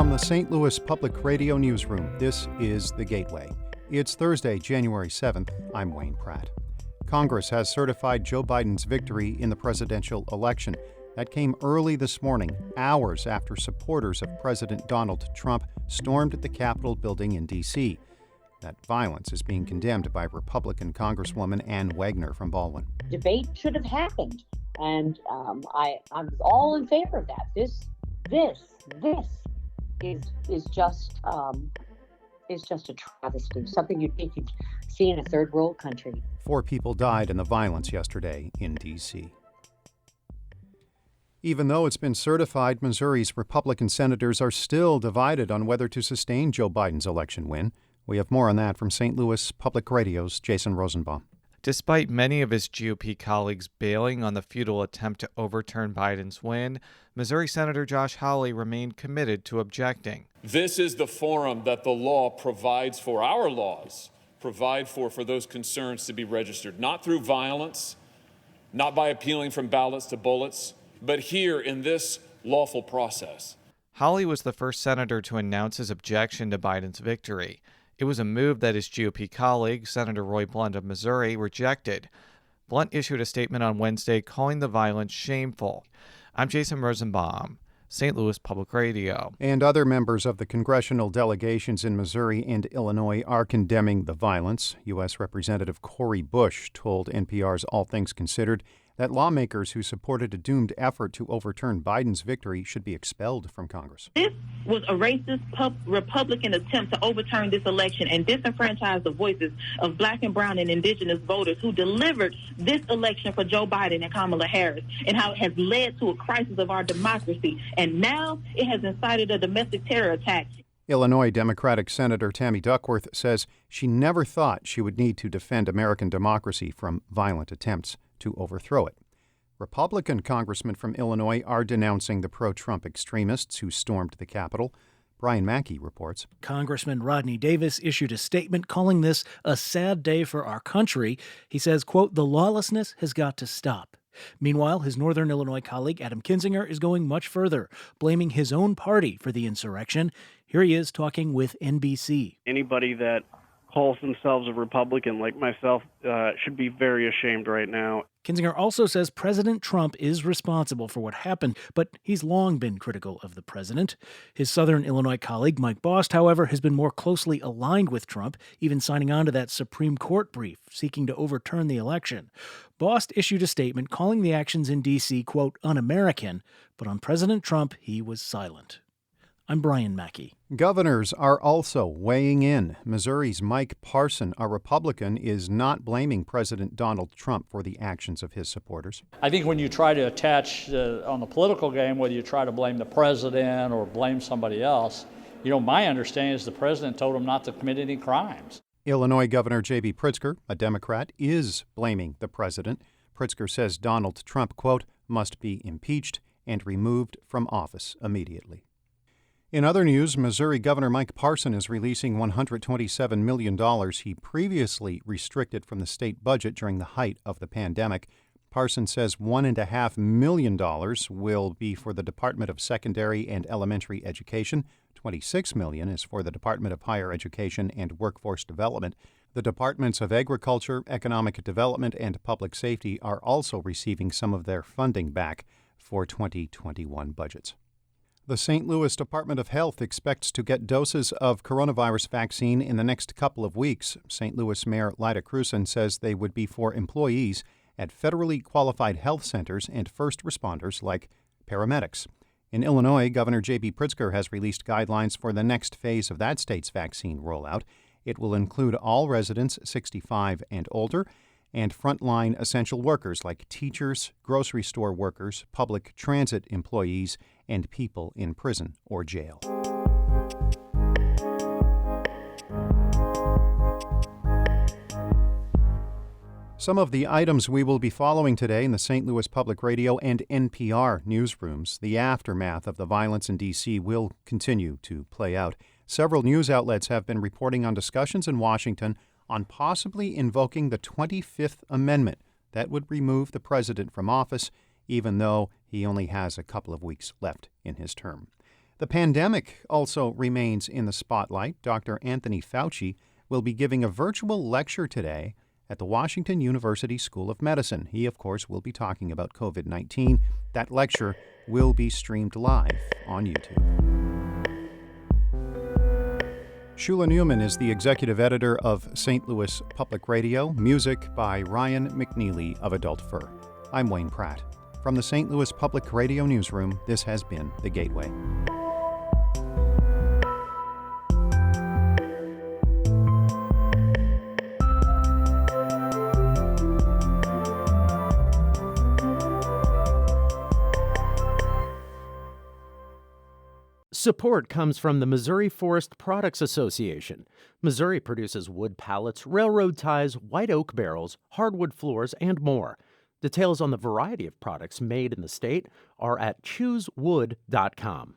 From the St. Louis Public Radio Newsroom, this is The Gateway. It's Thursday, January 7th. I'm Wayne Pratt. Congress has certified Joe Biden's victory in the presidential election. That came early this morning, hours after supporters of President Donald Trump stormed the Capitol building in D.C. That violence is being condemned by Republican Congresswoman Ann Wagner from Baldwin. Debate should have happened, and I'm all in favor of that. This is just a travesty, something you'd think you'd see in a third world country. 4 people died in the violence yesterday in D.C. Even though it's been certified, Missouri's Republican senators are still divided on whether to sustain Joe Biden's election win. We have more on that from St. Louis Public Radio's Jason Rosenbaum. Despite many of his GOP colleagues bailing on the futile attempt to overturn Biden's win, Missouri Senator Josh Hawley remained committed to objecting. This is the forum that the law provides for. Our laws provide for those concerns to be registered, not through violence, not by appealing from ballots to bullets, but here in this lawful process. Hawley was the first senator to announce his objection to Biden's victory. It was a move that his GOP colleague, Senator Roy Blunt of Missouri, rejected. Blunt issued a statement on Wednesday calling the violence shameful. I'm Jason Rosenbaum, St. Louis Public Radio. And other members of the congressional delegations in Missouri and Illinois are condemning the violence. U.S. Representative Cori Bush told NPR's All Things Considered that lawmakers who supported a doomed effort to overturn Biden's victory should be expelled from Congress. This was a racist Republican attempt to overturn this election and disenfranchise the voices of Black and brown and indigenous voters who delivered this election for Joe Biden and Kamala Harris, and how it has led to a crisis of our democracy. And now it has incited a domestic terror attack. Illinois Democratic Senator Tammy Duckworth says she never thought she would need to defend American democracy from violent attempts to overthrow it. Republican congressmen from Illinois are denouncing the pro-Trump extremists who stormed the Capitol. Brian Mackey reports. Congressman Rodney Davis issued a statement calling this a sad day for our country. He says, quote, "The lawlessness has got to stop." Meanwhile, his Northern Illinois colleague Adam Kinzinger is going much further, blaming his own party for the insurrection. Here he is talking with NBC. Anybody that calls themselves a Republican like myself should be very ashamed right now. Kinzinger also says President Trump is responsible for what happened, but he's long been critical of the president. His Southern Illinois colleague Mike Bost, however, has been more closely aligned with Trump, even signing on to that Supreme Court brief seeking to overturn the election. Bost issued a statement calling the actions in D.C., quote, un-American, but on President Trump, he was silent. I'm Brian Mackey. Governors are also weighing in. Missouri's Mike Parson, a Republican, is not blaming President Donald Trump for the actions of his supporters. I think when you try to attach on the political game, whether you try to blame the president or blame somebody else, my understanding is the president told him not to commit any crimes. Illinois Governor J.B. Pritzker, a Democrat, is blaming the president. Pritzker says Donald Trump, quote, must be impeached and removed from office immediately. In other news, Missouri Governor Mike Parson is releasing $127 million he previously restricted from the state budget during the height of the pandemic. Parson says $1.5 million will be for the Department of Secondary and Elementary Education. $26 million is for the Department of Higher Education and Workforce Development. The Departments of Agriculture, Economic Development, and Public Safety are also receiving some of their funding back for 2021 budgets. The St. Louis Department of Health expects to get doses of coronavirus vaccine in the next couple of weeks. St. Louis Mayor Lyda Krewson says they would be for employees at federally qualified health centers and first responders like paramedics. In Illinois, Governor J.B. Pritzker has released guidelines for the next phase of that state's vaccine rollout. It will include all residents 65 and older and frontline essential workers like teachers, grocery store workers, public transit employees, and people in prison or jail. Some of the items we will be following today in the St. Louis Public Radio and NPR newsrooms. The aftermath of the violence in D.C. will continue to play out. Several news outlets have been reporting on discussions in Washington on possibly invoking the 25th Amendment that would remove the president from office, even though he only has a couple of weeks left in his term. The pandemic also remains in the spotlight. Dr. Anthony Fauci will be giving a virtual lecture today at the Washington University School of Medicine. He, of course, will be talking about COVID-19. That lecture will be streamed live on YouTube. Shula Newman is the executive editor of St. Louis Public Radio. Music by Ryan McNeely of Adult Fur. I'm Wayne Pratt. From the St. Louis Public Radio Newsroom, this has been The Gateway. Support comes from the Missouri Forest Products Association. Missouri produces wood pallets, railroad ties, white oak barrels, hardwood floors, and more. Details on the variety of products made in the state are at choosewood.com.